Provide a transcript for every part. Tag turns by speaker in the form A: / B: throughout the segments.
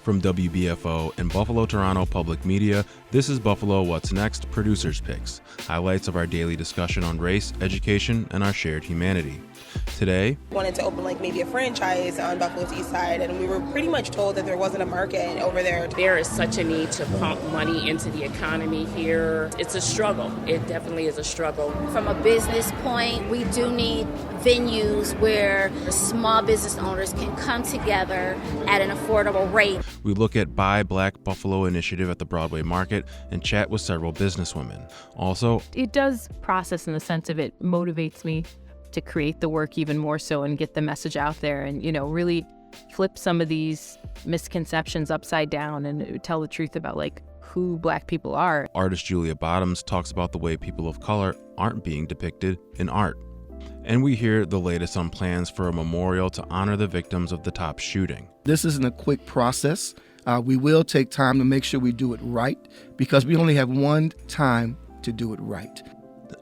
A: From WBFO and Buffalo Toronto Public Media, this is Buffalo What's Next Producers Picks, highlights of our daily discussion on race, education, and our shared humanity. Today,
B: wanted to open maybe a franchise on Buffalo's east side, and we were pretty much told that there wasn't a market over there.
C: There is such a need to pump money into the economy here. It's a struggle. It definitely is a struggle.
D: From a business point, we do need venues where small business owners can come together at an affordable rate.
A: We look at Buy Black Buffalo initiative at the Broadway Market and chat with several businesswomen. Also,
E: it does process in the sense of it motivates me to create the work even more so and get the message out there and, really flip some of these misconceptions upside down and tell the truth about who Black people are.
A: Artist Julia Bottoms talks about the way people of color aren't being depicted in art. And we hear the latest on plans for a memorial to honor the victims of the top shooting.
F: This isn't a quick process. We will take time to make sure we do it right because we only have one time to do it right.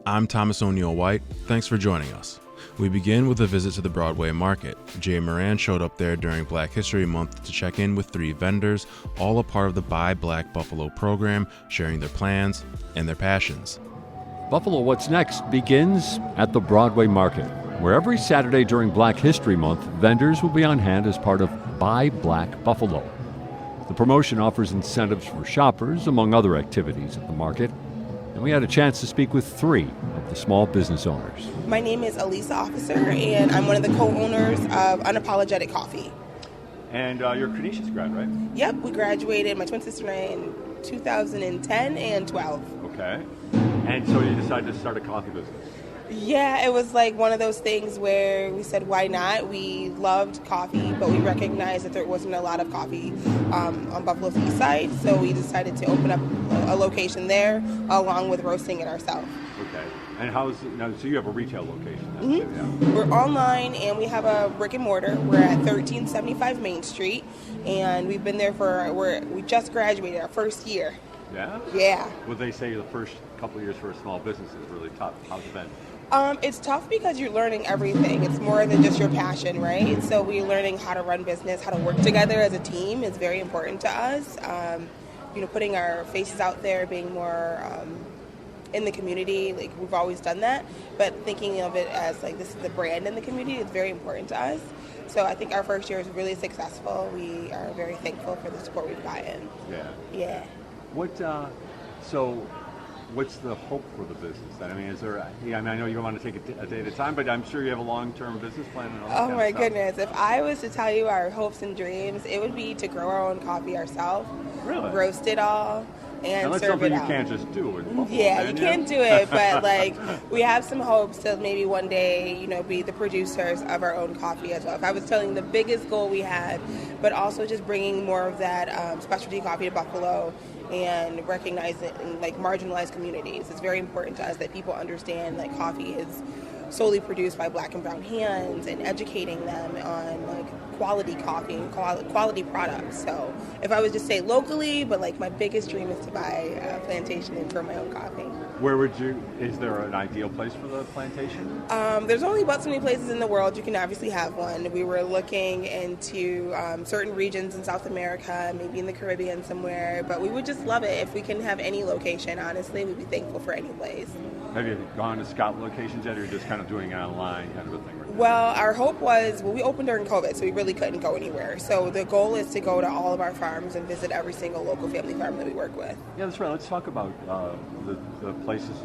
A: I'm Thomas O'Neill White. Thanks for joining us. We begin with a visit to the Broadway Market. Jay Moran showed up there during Black History Month to check in with 3 vendors, all a part of the Buy Black Buffalo program, sharing their plans and their passions.
G: Buffalo What's Next begins at the Broadway Market, where every Saturday during Black History Month, vendors will be on hand as part of Buy Black Buffalo. The promotion offers incentives for shoppers, among other activities at the market. And we had a chance to speak with 3 of the small business owners.
B: My name is Elisa Officer, and I'm one of the co-owners of Unapologetic Coffee.
H: And you're a Canisius grad, right?
B: Yep, we graduated, my twin sister and I, in 2010 and 12.
H: Okay. And so you decided to start a coffee business?
B: Yeah, it was one of those things where we said, why not? We loved coffee, but we recognized that there wasn't a lot of coffee on Buffalo's east side, so we decided to open up a location there along with roasting it ourselves.
H: Okay. And how's it now? So you have a retail location?
B: Mm-hmm. Yeah. We're online and we have a brick and mortar. We're at 1375 Main Street, and we've been there we just graduated our first year.
H: Yeah?
B: Yeah.
H: Well, they say the first couple of years for a small business is really tough. How's it been?
B: It's tough because you're learning everything. It's more than just your passion, right? So we're learning how to run business, how to work together as a team is very important to us. Putting our faces out there, being more in the community, we've always done that. But thinking of it as this is the brand in the community is very important to us. So I think our first year is really successful. We are very thankful for the support we've gotten.
H: Yeah.
B: Yeah.
H: What's the hope for the business? I mean, is there? I know you don't want to take a day at a time, but I'm sure you have a long-term business plan. And all that kind of stuff.
B: Goodness! If I was to tell you our hopes and dreams, it would be to grow our own coffee ourselves,
H: really,
B: roast it all, and
H: that's
B: serve it out.
H: You can't just do it. Buffalo,
B: yeah, you can't do it, but we have some hopes to maybe one day, be the producers of our own coffee as well. If I was telling the biggest goal we had, but also just bringing more of that specialty coffee to Buffalo and recognize it in marginalized communities. It's very important to us that people understand that coffee is solely produced by Black and brown hands, and educating them on quality coffee and quality products. So if I was just say locally, but my biggest dream is to buy a plantation and grow my own coffee.
H: Is there an ideal place for the plantation?
B: There's only about so many places in the world you can obviously have one. We were looking into certain regions in South America, maybe in the Caribbean somewhere, but we would just love it if we can have any location. Honestly, we'd be thankful for any place.
H: Have you gone to scout locations yet, or you're just kind of doing it online kind of a thing? Right now?
B: Well, our hope was, we opened during COVID, so we really couldn't go anywhere. So the goal is to go to all of our farms and visit every single local family farm that we work with.
H: Yeah, that's right. Let's talk about the places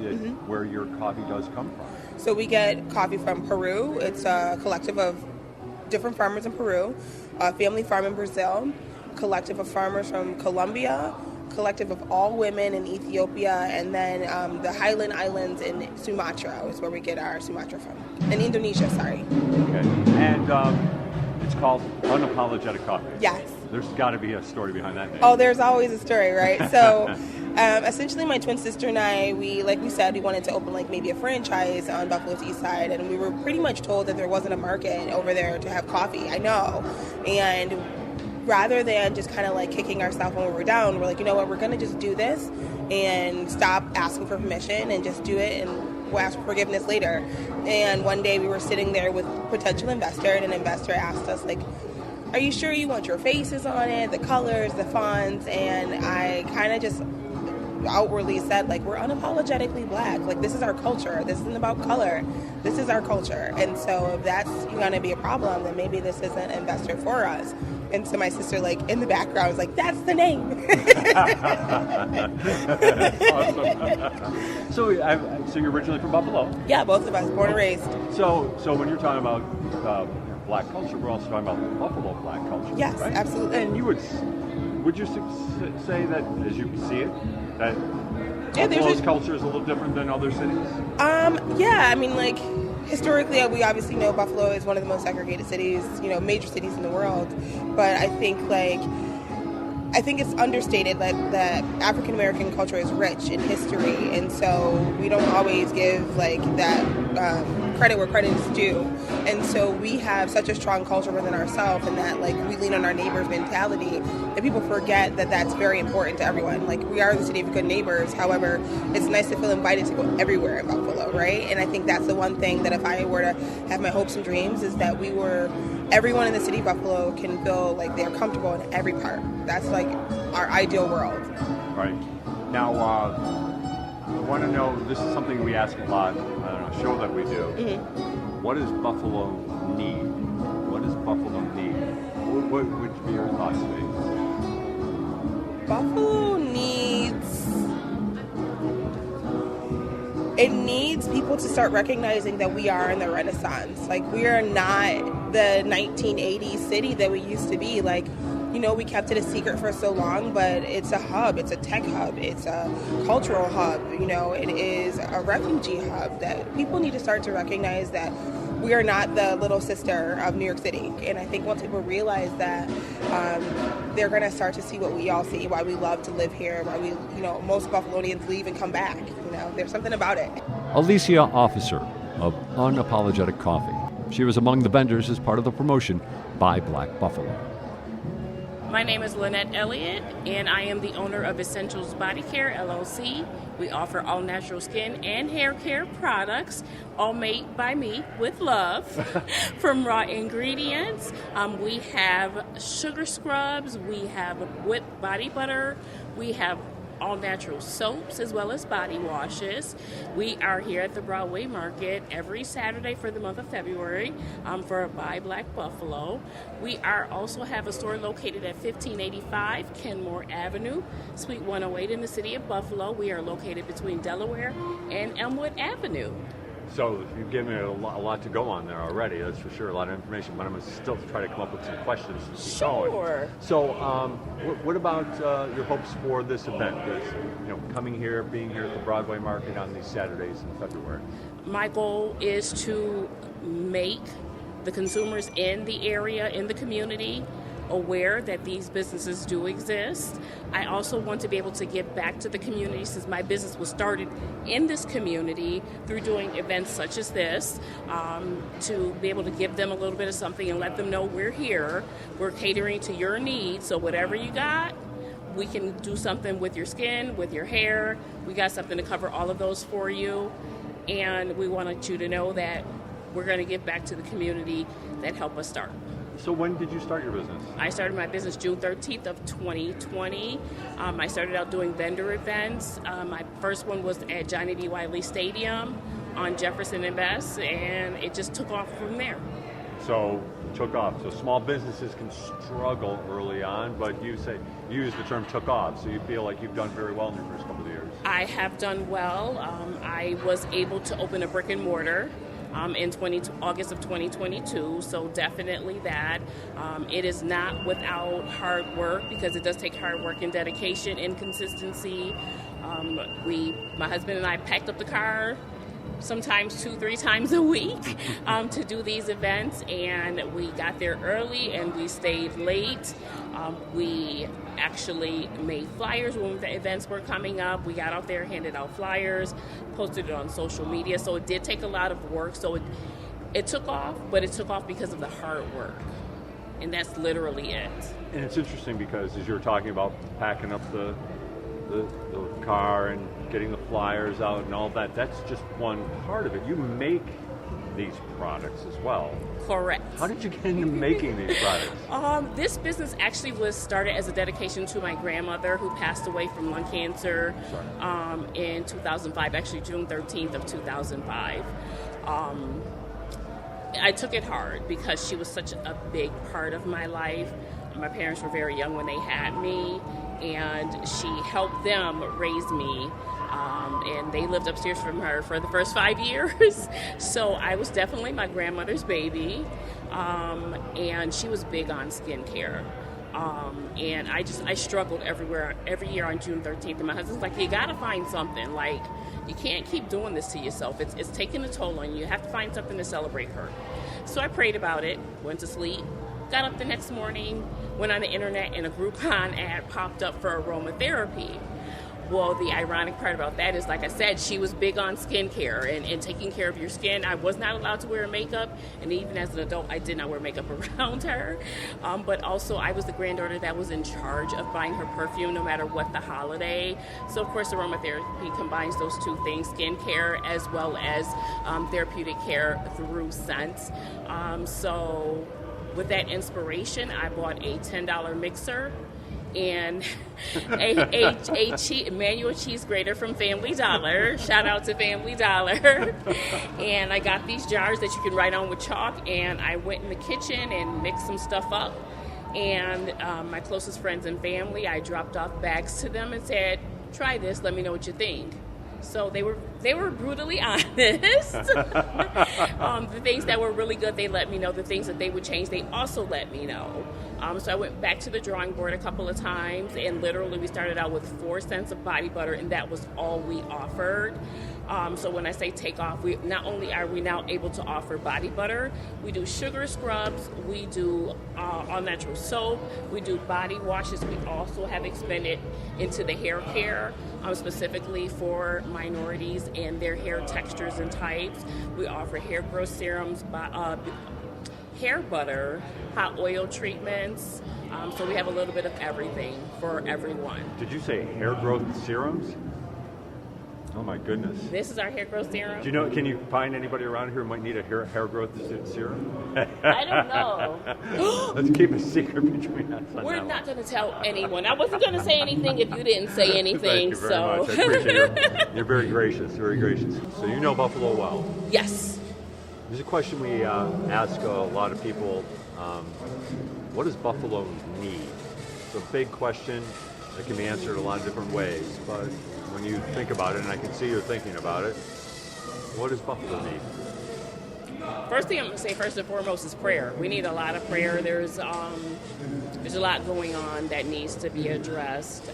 H: where your coffee does come from.
B: So we get coffee from Peru. It's a collective of different farmers in Peru, a family farm in Brazil, collective of farmers from Colombia, collective of all women in Ethiopia, and then the Highland Islands in Sumatra is where we get our Sumatra from. In Indonesia, sorry.
H: Okay. And it's called Unapologetic Coffee.
B: Yes.
H: There's got to be a story behind that name.
B: Oh, there's always a story, right? So essentially my twin sister and I, we said, we wanted to open maybe a franchise on Buffalo's east side, and we were pretty much told that there wasn't a market over there to have coffee. I know. And rather than just kind of kicking ourselves when we were down, we're you know what, we're going to just do this and stop asking for permission and just do it, and we'll ask for forgiveness later. And one day we were sitting there with a potential investor, and an investor asked us, are you sure you want your faces on it, the colors, the fonts? And I kind of just outwardly said, like, we're unapologetically black. Like, this is our culture. This isn't about color. This is our culture. And so if that's going to be a problem, then maybe this isn't an investor for us. And so my sister, like, in the background was like, that's the name.
H: Awesome. So you're originally from Buffalo?
B: Yeah, both of us, born and raised.
H: So when you're talking about black culture, we're also talking about Buffalo black culture.
B: Yes,
H: right?
B: absolutely.
H: And would you say that, as you see it, that Buffalo's culture is a little different than other cities?
B: Yeah, I mean, like, historically, we obviously know Buffalo is one of the most segregated cities, major cities in the world. But I think it's understated that African American culture is rich in history, and so we don't always give that credit where credit is due. And so we have such a strong culture within ourselves, and that we lean on our neighbors mentality, that people forget that that's very important to everyone. Like, we are the city of good neighbors. However, it's nice to feel invited to go everywhere in Buffalo, right? And I think that's the one thing that if I were to have my hopes and dreams is that everyone in the city of Buffalo can feel like they're comfortable in every part. That's our ideal world.
H: Right. Now, I want to know, this is something we ask a lot on a show that we do. Mm-hmm. What does Buffalo need? What does Buffalo need? What would be your thoughts today?
B: Buffalo needs people to start recognizing that we are in the Renaissance. We are not the 1980s city that we used to be. We kept it a secret for so long, but it's a hub. It's a tech hub. It's a cultural hub. It is a refugee hub that people need to start to recognize that we are not the little sister of New York City. And I think once people realize that, they're going to start to see what we all see, why we love to live here, why we, most Buffalonians leave and come back. There's something about it.
G: Alicia Officer of Unapologetic Coffee. She was among the vendors as part of the promotion by Black Buffalo.
C: My name is Lynette Elliott, and I am the owner of Essentials Body Care, LLC. We offer all natural skin and hair care products, all made by me with love from raw ingredients. We have sugar scrubs, we have whipped body butter, we have all natural soaps as well as body washes. We are here at the Broadway Market every Saturday for the month of February for Buy Black Buffalo. We also have a store located at 1585 Kenmore Avenue, Suite 108 in the city of Buffalo. We are located between Delaware and Elmwood Avenue.
H: So you've given me a lot to go on there already, that's for sure, a lot of information, but I'm going to still try to come up with some questions to keep going.
C: Sure.
H: So what about your hopes for this event? Coming here, being here at the Broadway Market on these Saturdays in February?
C: My goal is to make the consumers in the area, in the community, aware that these businesses do exist. I also want to be able to give back to the community, since my business was started in this community through doing events such as this, to be able to give them a little bit of something and let them know we're here, we're catering to your needs, so whatever you got, we can do something with your skin, with your hair. We got something to cover all of those for you, and we wanted you to know that we're going to give back to the community that helped us start.
H: So when did you start your business?
C: I started my business June 13th of 2020. I started out doing vendor events. My first one was at Johnny D. Wiley Stadium on Jefferson and Bess, and it just took off from there.
H: So took off. So small businesses can struggle early on, but you use the term took off, so you feel like you've done very well in your first couple of years.
C: I have done well. I was able to open a brick and mortar in August of 2022, so definitely that. It is not without hard work, because it does take hard work and dedication and consistency. My husband and I packed up the car sometimes 2-3 times a week to do these events, and we got there early and we stayed late. We actually made flyers when the events were coming up. We got out there, handed out flyers, posted it on social media. So it did take a lot of work. So it took off, but it took off because of the hard work. And that's literally it.
H: And it's interesting because as you're talking about packing up the car and getting the flyers out and all that, that's just one part of it. You make these products as well.
C: Correct.
H: How did you get into making these products?
C: This business actually was started as a dedication to my grandmother, who passed away from lung cancer in 2005, actually June 13th of 2005. I took it hard because she was such a big part of my life. My parents were very young when they had me, and she helped them raise me. And they lived upstairs from her for the first 5 years. So I was definitely my grandmother's baby. And she was big on skincare. And I struggled every year on June 13th. And my husband's like, you gotta find something. Like, you can't keep doing this to yourself. It's taking a toll on you. You have to find something to celebrate her. So I prayed about it, went to sleep, got up the next morning, went on the internet, and a Groupon ad popped up for aromatherapy. Well, the ironic part about that is, like I said, she was big on skincare and taking care of your skin. I was not allowed to wear makeup, and even as an adult, I did not wear makeup around her. But also, I was the granddaughter that was in charge of buying her perfume no matter what the holiday. So, of course, aromatherapy combines those two things, skincare as well as therapeutic care through scents. So, with that inspiration, I bought a $10 mixer and a manual cheese grater from Family Dollar. Shout out to Family Dollar. And I got these jars that you can write on with chalk, and I went in the kitchen and mixed some stuff up. And my closest friends and family, I dropped off bags to them and said, try this, let me know what you think. So they were brutally honest. The things that were really good, they let me know. The things that they would change, they also let me know. So I went back to the drawing board a couple of times, and literally we started out with 4 cents of body butter, and that was all we offered. So when I say take off, we not only are we now able to offer body butter, we do sugar scrubs, we do all natural soap, we do body washes. We also have expanded into the hair care, specifically for minorities and their hair textures and types. We offer hair growth serums, hair butter, hot oil treatments. So we have a little bit of everything for everyone.
H: Did you say hair growth serums? Oh my goodness.
C: This is our hair growth serum.
H: Do you know, can you find anybody around here who might need a hair growth serum?
C: I don't know.
H: Let's keep a secret between us.
C: We're not going to tell anyone. I wasn't going to say anything if you didn't say anything.
H: Thank you very much. I appreciate you're very gracious, very gracious. So you know Buffalo well.
C: Yes.
H: There's a question we ask a lot of people. What does Buffalo need? It's a big question that can be answered a lot of different ways, but when you think about it, and I can see you're thinking about it, what does Buffalo need?
C: First thing I'm going to say, first and foremost, is prayer. We need a lot of prayer. There's a lot going on that needs to be addressed.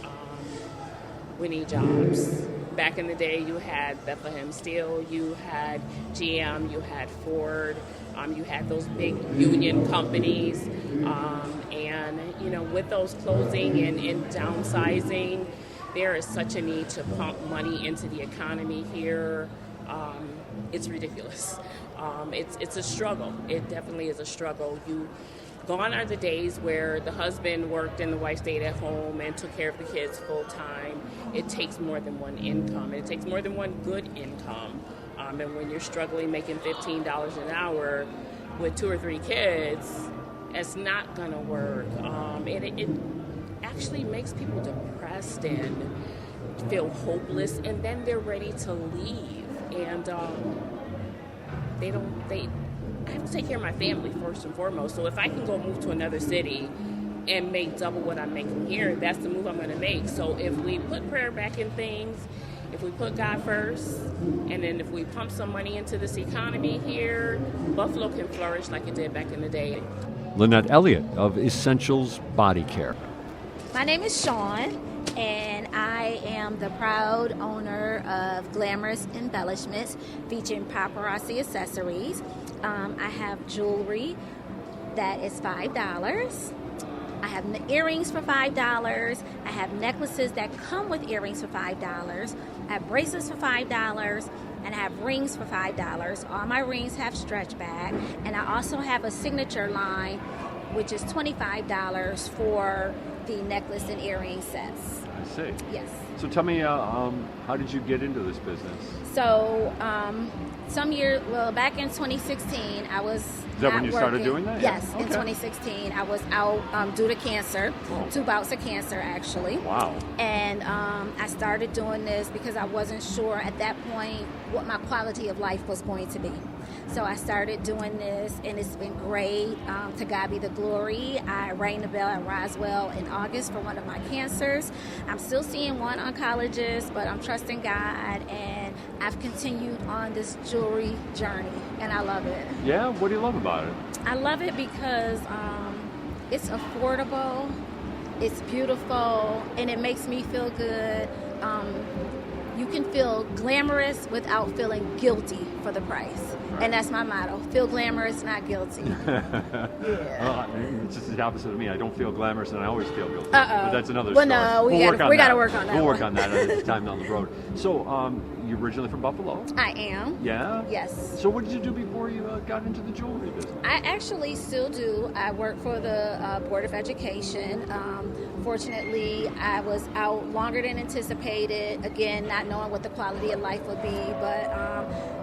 C: We need jobs. Back in the day, you had Bethlehem Steel, you had GM, you had Ford, you had those big union companies, and with those closing and downsizing, there is such a need to pump money into the economy here. It's ridiculous. It's a struggle. It definitely is a struggle. Gone are the days where the husband worked and the wife stayed at home and took care of the kids full time. It takes more than one income. It takes more than one good income. And when you're struggling making $15 an hour with 2 or 3 kids, it's not going to work. It actually makes people depressed and feel hopeless, and then they're ready to leave. And I have to take care of my family first and foremost. So if I can go move to another city and make double what I'm making here, that's the move I'm going to make. So if we put prayer back in things, if we put God first, and then if we pump some money into this economy here, Buffalo can flourish like it did back in the day.
G: Lynette Elliott of Essentials Body Care.
D: My name is Shawn, and I am the proud owner of Glamorous Embellishments featuring paparazzi accessories. I have jewelry that is $5. I have earrings for $5. I have necklaces that come with earrings for $5. I have bracelets for $5. And I have rings for $5. All my rings have stretch back. And I also have a signature line which is $25 for the necklace and earring sets.
H: I see.
D: Yes.
H: So tell me, how did you get into this business?
D: So back in 2016, I was
H: Is that when you started doing that?
D: Yes,
H: Yeah.
D: in
H: Okay.
D: 2016. I was out due to cancer,
H: Oh.
D: 2 bouts of cancer, actually.
H: Wow.
D: And I started doing this because I wasn't sure at that point what my quality of life was going to be. So I started doing this, and it's been great. To God be the glory. I rang the bell at Roswell in August for one of my cancers. I'm still seeing one oncologist, but I'm trusting God, and I've continued on this jewelry journey, and I love it.
H: Yeah? What do you love about it?
D: I love it because it's affordable, it's beautiful, and it makes me feel good. You can feel glamorous without feeling guilty for the price. And that's my motto. Feel glamorous, not guilty. Yeah.
H: It's just the opposite of me. I don't feel glamorous, and I always feel guilty.
D: Uh-oh.
H: But that's another
D: Well,
H: story.
D: no, we gotta work on that
H: We'll work
D: one.
H: on that at the time down the road. So, you're originally from Buffalo?
D: I am.
H: Yeah?
D: Yes.
H: So what did you do before you got into the jewelry business?
D: I actually still do. I work for the Board of Education. Fortunately, I was out longer than anticipated, again, not knowing what the quality of life would be, but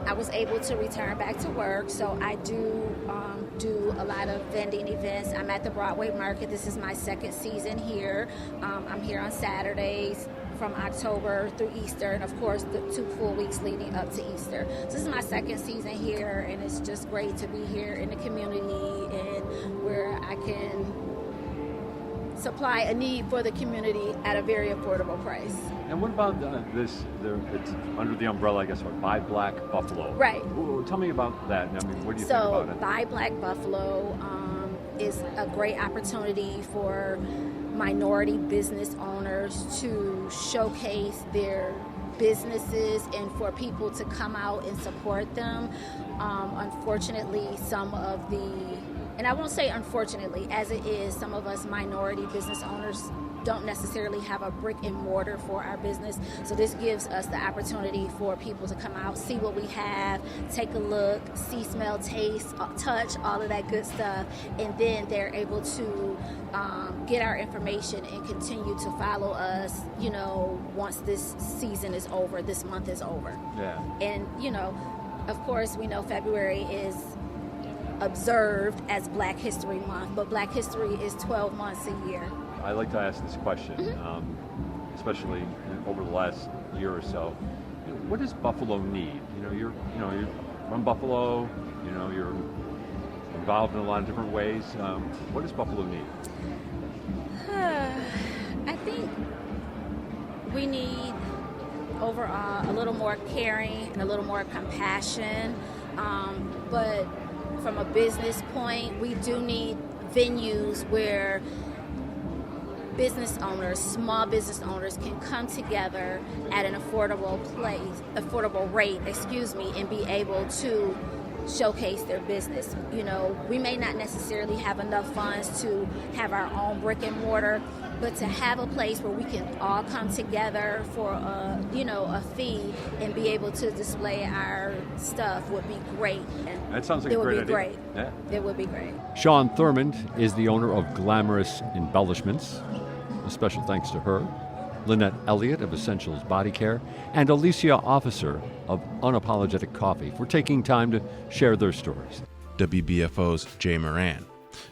D: I was able to return back to work. So I do a lot of vending events. I'm at the Broadway Market. This is my second season here. I'm here on Saturdays from October through Easter, and of course the 2 full weeks leading up to Easter. So this is my second season here, and it's just great to be here in the community and where I can supply a need for the community at a very affordable price.
H: And what about it's under the umbrella, I guess, what, Buy Black Buffalo?
D: Right.
H: Ooh, tell me about that. I mean, what do you think
D: So
H: about it?
D: Buy Black Buffalo is a great opportunity for minority business owners to showcase their businesses and for people to come out and support them. Unfortunately, and I won't say unfortunately, as it is, some of us minority business owners don't necessarily have a brick and mortar for our business. So this gives us the opportunity for people to come out, see what we have, take a look, see, smell, taste, touch, all of that good stuff. And then they're able to get our information and continue to follow us, once this season is over, this month is over.
H: Yeah.
D: And, of course, we know February is observed as Black History Month, but Black History is 12 months a year.
H: I like to ask this question, especially over the last year or so. What does Buffalo need? You're from Buffalo. You're involved in a lot of different ways. What does Buffalo need?
D: I think we need overall a little more caring and a little more compassion, but from a business point, we do need venues where business owners, small business owners can come together at an affordable rate, and be able to showcase their business. We may not necessarily have enough funds to have our own brick and mortar, but to have a place where we can all come together for a fee and be able to display our stuff would be great. And
H: That sounds like a great idea.
D: Great.
H: Yeah.
D: It would be great.
G: Sean Thurmond is the owner of Glamorous Embellishments. A special thanks to her. Lynette Elliott of Essentials Body Care, and Alicia Officer of Unapologetic Coffee for taking time to share their stories.
A: WBFO's Jay Moran.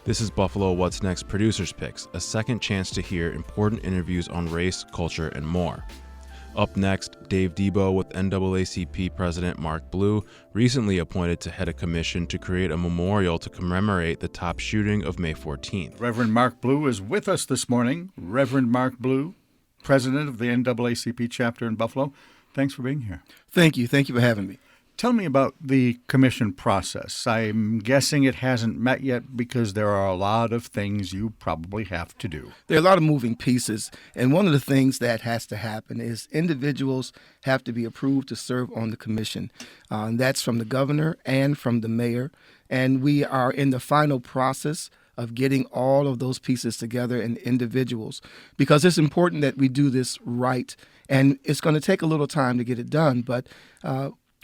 A: This is Buffalo What's Next Producers Picks, a second chance to hear important interviews on race, culture, and more. Up next, Dave Debo with NAACP President Mark Blue, recently appointed to head a commission to create a memorial to commemorate the top shooting of May 14th.
I: Reverend Mark Blue is with us this morning. Reverend Mark Blue, President of the NAACP chapter in Buffalo. Thanks for being here.
F: Thank you. Thank you for having me.
I: Tell me about the commission process. I'm guessing it hasn't met yet because there are a lot of things you probably have to do.
F: There are a lot of moving pieces, and one of the things that has to happen is individuals have to be approved to serve on the commission. That's from the governor and from the mayor, and we are in the final process of getting all of those pieces together and individuals, because it's important that we do this right, and it's going to take a little time to get it done, but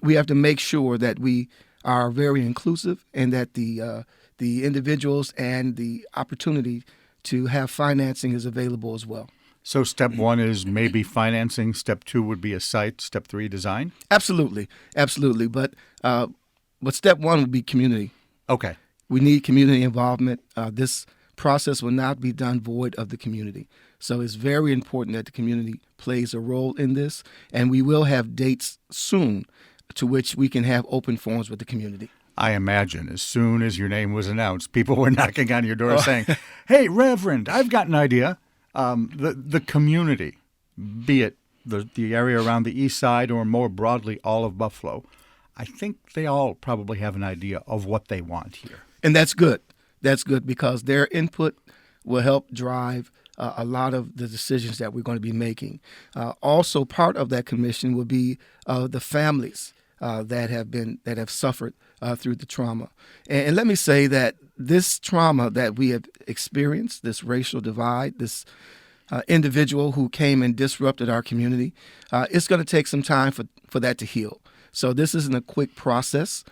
F: we have to make sure that we are very inclusive and that the the individuals and the opportunity to have financing is available as well.
I: So step one is maybe financing. Step two would be a site. Step three, design?
F: Absolutely. But step one would be community.
I: Okay.
F: We need community involvement. This process will not be done void of the community. So it's very important that the community plays a role in this, and we will have dates soon to which we can have open forums with the community.
I: I imagine as soon as your name was announced, people were knocking on your door saying, "Hey, Reverend, I've got an idea." The community, be it the area around the east side or more broadly all of Buffalo, I think they all probably have an idea of what they want here.
F: And that's good. That's good because their input will help drive a lot of the decisions that we're going to be making. Also, part of that commission will be the families that have suffered through the trauma. And let me say that this trauma that we have experienced, this racial divide, this individual who came and disrupted our community, it's going to take some time for that to heal. So this isn't a quick process.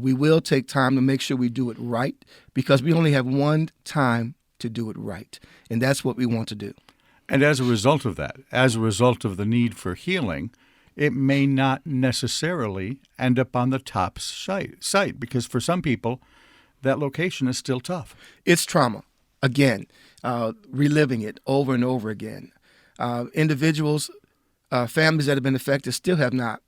F: We will take time to make sure we do it right because we only have one time to do it right. And that's what we want to do.
I: And as a result of that, as a result of the need for healing, it may not necessarily end up on the top site because for some people, that location is still tough.
F: It's trauma. Again, reliving it over and over again. Individuals, families that have been affected still have not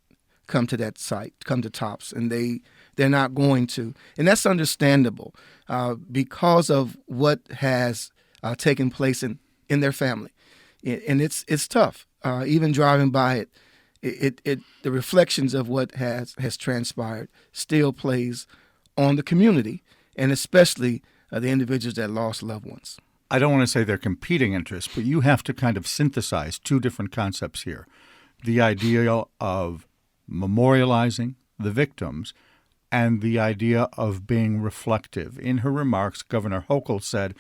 F: come to that site, come to TOPS, and they're not going to. And that's understandable because of what has taken place in their family. And it's tough. Even driving by it, the reflections of what has transpired still plays on the community, and especially the individuals that lost loved ones.
I: I don't want to say they're competing interests, but you have to kind of synthesize two different concepts here. The idea of memorializing the victims and the idea of being reflective. In her remarks, Governor Hochul said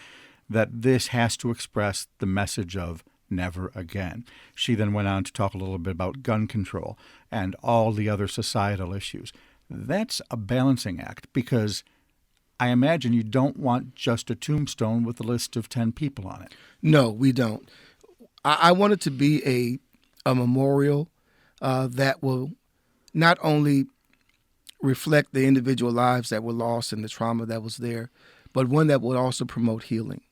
I: that this has to express the message of never again. She then went on to talk a little bit about gun control and all the other societal issues. That's a balancing act because I imagine you don't want just a tombstone with a list of 10 people on it.
F: No, we don't. I want it to be a memorial that will not only reflect the individual lives that were lost and the trauma that was there, but one that will also promote healing.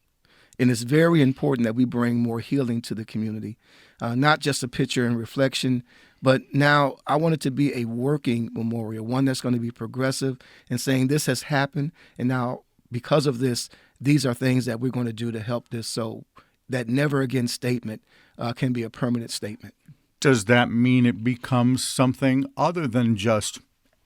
F: And it's very important that we bring more healing to the community, not just a picture and reflection, but now I want it to be a working memorial, one that's going to be progressive and saying this has happened, and now because of this, these are things that we're going to do to help this so that never again statement can be a permanent statement.
I: Does that mean it becomes something other than just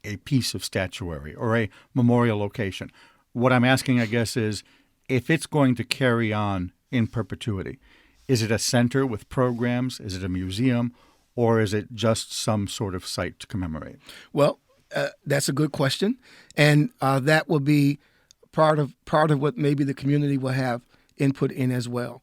I: a piece of statuary or a memorial location? What I'm asking, I guess, is if it's going to carry on in perpetuity, is it a center with programs? Is it a museum? Or is it just some sort of site to commemorate?
F: Well, that's a good question. And that will be part of what maybe the community will have input in as well.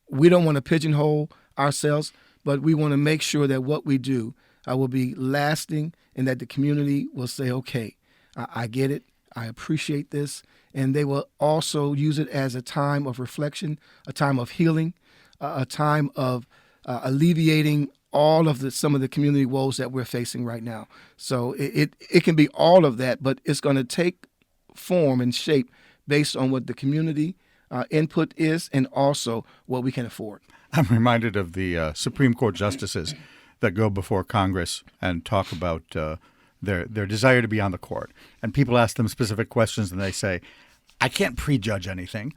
F: We don't want to pigeonhole ourselves, but we want to make sure that what we do will be lasting and that the community will say, okay, I get it. I appreciate this. And they will also use it as a time of reflection, a time of healing, a time of alleviating all of some of the community woes that we're facing right now. So it can be all of that, but it's going to take form and shape based on what the community input is and also what we can afford.
I: I'm reminded of the Supreme Court justices that go before Congress and talk about their desire to be on the court. And people ask them specific questions and they say, I can't prejudge anything.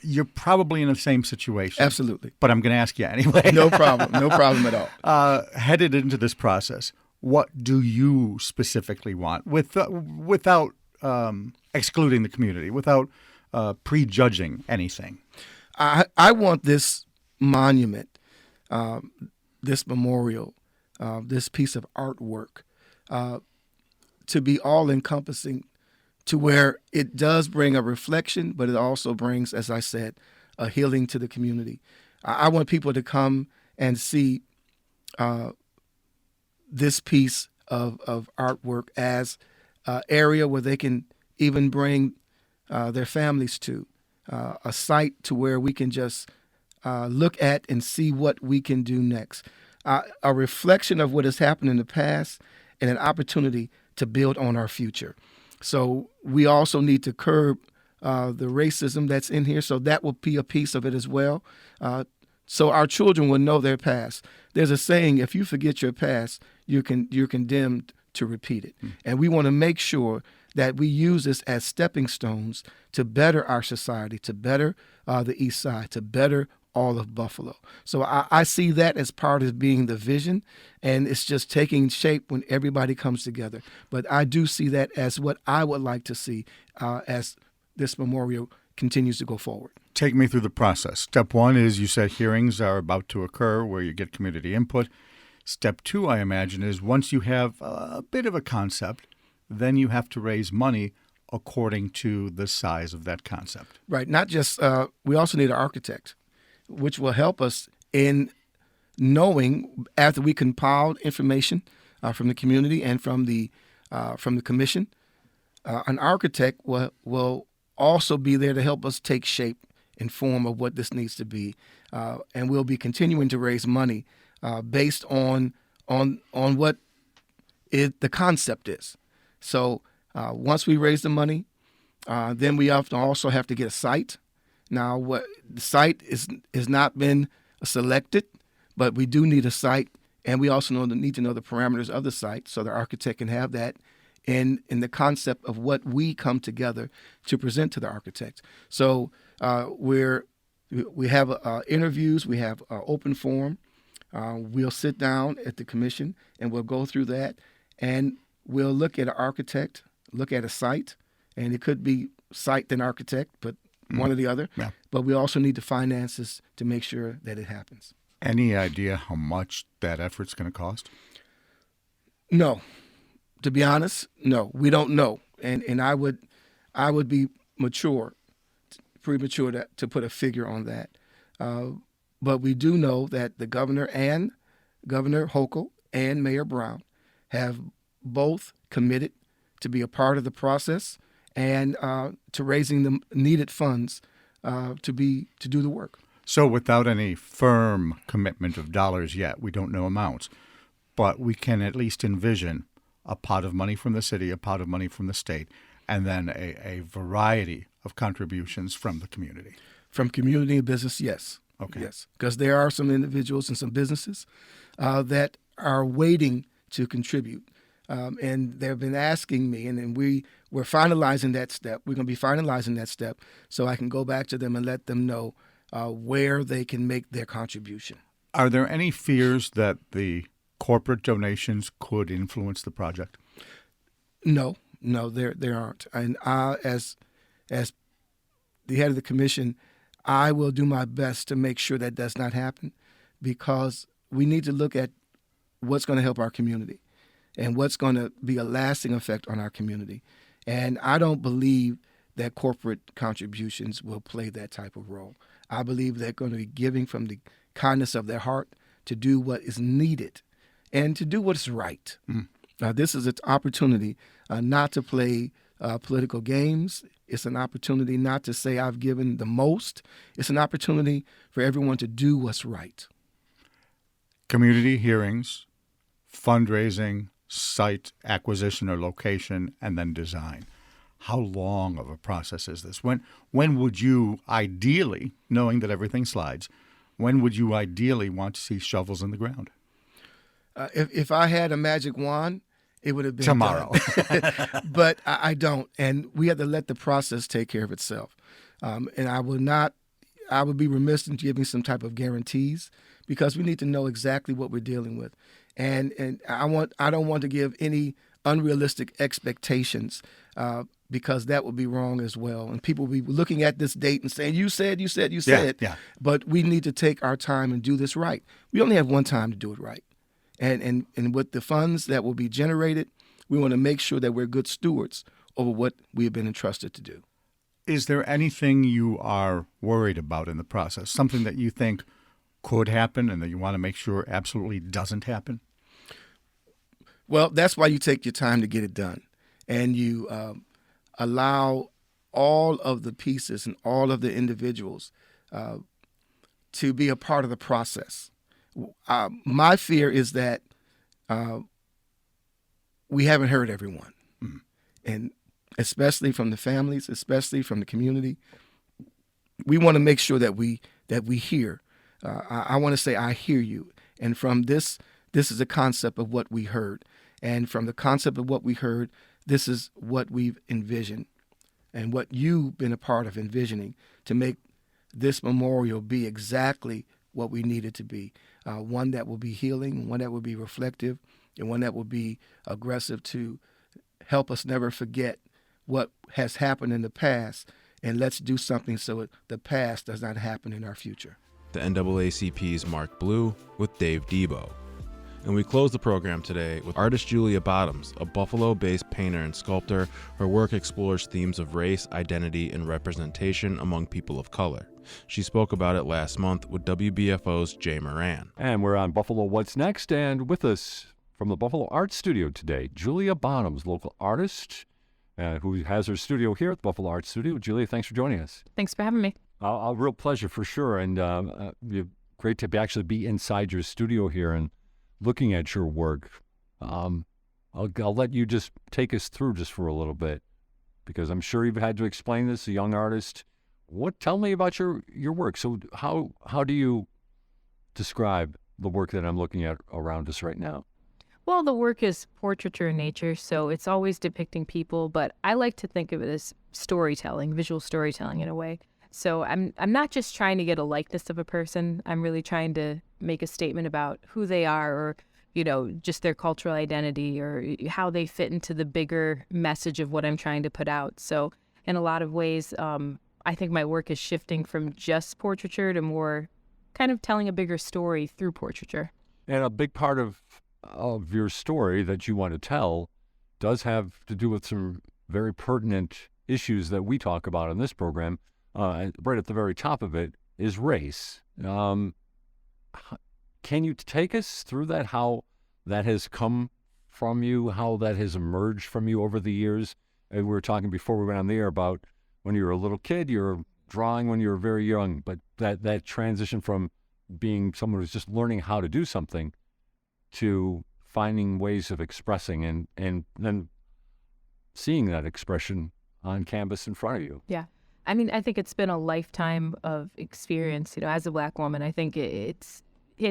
I: You're probably in the same situation.
F: Absolutely.
I: But I'm going to ask you anyway.
F: No problem. No problem at all.
I: Headed into this process, what do you specifically want without excluding the community, without prejudging anything?
F: I want this monument, this memorial, this piece of artwork to be all-encompassing to where it does bring a reflection, but it also brings, as I said, a healing to the community. I want people to come and see this piece of artwork as an area where they can even bring their families to, a site to where we can just look at and see what we can do next. A reflection of what has happened in the past and an opportunity to build on our future. So we also need to curb the racism that's in here. So that will be a piece of it as well. So our children will know their past. There's a saying, if you forget your past, you're condemned to repeat it. And we want to make sure that we use this as stepping stones to better our society, to better the East Side, to better all of Buffalo. So I see that as part of being the vision, and it's just taking shape when everybody comes together. But I do see that as what I would like to see as this memorial continues to go forward.
I: Take me through the process. Step one is, you said hearings are about to occur where you get community input. Step two, I imagine, is once you have a bit of a concept, then you have to raise money according to the size of that concept.
F: Right. Not just, we also need an architect, which will help us in knowing, after we compiled information from the community and from the commission, an architect will also be there to help us take shape and form of what this needs to be. And we'll be continuing to raise money based on what the concept is. So once we raise the money, then we also have to get a site. Now, what the site has not been selected, but we do need a site, and we also need to know the parameters of the site so the architect can have that in the concept of what we come together to present to the architect. So we have interviews, we have open forum. We'll sit down at the commission and we'll go through that, and we'll look at an architect, look at a site, and it could be site then architect, but one or the other.
I: Yeah.
F: But we also need the finances to make sure that it happens.
I: Any idea how much that effort's going to cost?
F: No. To be honest, no. We don't know. And I would be premature to put a figure on that. But we do know that the governor Hochul and Mayor Brown have both committed to be a part of the process and to raising the needed funds to do the work.
I: So without any firm commitment of dollars yet, we don't know amounts, but we can at least envision a pot of money from the city, a pot of money from the state, and then a variety of contributions from the community.
F: From community and business, yes.
I: Okay.
F: Yes, because there are some individuals and some businesses that are waiting to contribute. And they've been asking me, and we're finalizing that step. We're going to be finalizing that step so I can go back to them and let them know where they can make their contribution.
I: Are there any fears that the corporate donations could influence the project?
F: No, there aren't. And as the head of the commission, I will do my best to make sure that does not happen, because we need to look at what's going to help our community and what's going to be a lasting effect on our community. And I don't believe that corporate contributions will play that type of role. I believe they're going to be giving from the kindness of their heart to do what is needed and to do what's right. This is an opportunity not to play political games. It's an opportunity not to say I've given the most. It's an opportunity for everyone to do what's right.
I: Community hearings, fundraising, site acquisition or location, and then design. How long of a process is this? When would you ideally, knowing that everything slides, when would you ideally want to see shovels in the ground?
F: If I had a magic wand, it would have been
I: tomorrow.
F: But I don't, and we have to let the process take care of itself. And I would be remiss in giving some type of guarantees, because we need to know exactly what we're dealing with. And I don't want to give any unrealistic expectations, because that would be wrong as well. And people will be looking at this date and saying, you said.
I: Yeah.
F: But we need to take our time and do this right. We only have one time to do it right. And with the funds that will be generated, we want to make sure that we're good stewards over what we have been entrusted to do.
I: Is there anything you are worried about in the process, something that you think could happen and that you want to make sure absolutely doesn't happen?
F: Well, that's why you take your time to get it done, and you allow all of the pieces and all of the individuals to be a part of the process. My fear is that we haven't heard everyone, and especially from the families, especially from the community. We want to make sure that we hear. I want to say, I hear you. And from this is a concept of what we heard. And from the concept of what we heard, this is what we've envisioned and what you've been a part of envisioning to make this memorial be exactly what we need it to be. One that will be healing, one that will be reflective, and one that will be aggressive to help us never forget what has happened in the past, and let's do something so the past does not happen in our future.
A: The NAACP's Mark Blue with Dave Debo. And we close the program today with artist Julia Bottoms, a Buffalo-based painter and sculptor. Her work explores themes of race, identity, and representation among people of color. She spoke about it last month with WBFO's Jay Moran.
G: And we're on Buffalo What's Next, and with us from the Buffalo Art Studio today, Julia Bottoms, local artist who has her studio here at the Buffalo Art Studio. Julia, thanks for joining us.
E: Thanks for having me.
G: A real pleasure for sure, and great to actually be inside your studio here and looking at your work. I'll let you just take us through just for a little bit, because I'm sure you've had to explain this, a young artist. Tell me about your work. So how do you describe the work that I'm looking at around us right now?
E: Well, the work is portraiture in nature, so it's always depicting people, but I like to think of it as storytelling, visual storytelling in a way. So I'm not just trying to get a likeness of a person. I'm really trying to make a statement about who they are, or, just their cultural identity, or how they fit into the bigger message of what I'm trying to put out. So in a lot of ways, I think my work is shifting from just portraiture to more kind of telling a bigger story through portraiture.
G: And a big part of your story that you want to tell does have to do with some very pertinent issues that we talk about in this program. Right at the very top of it is race. Can you take us through that, how that has come from you, how that has emerged from you over the years? And we were talking before we went on the air about when you were a little kid, you were drawing when you were very young, but that transition from being someone who's just learning how to do something to finding ways of expressing and then seeing that expression on canvas in front of you.
E: Yeah. I mean, I think it's been a lifetime of experience, as a Black woman. I think it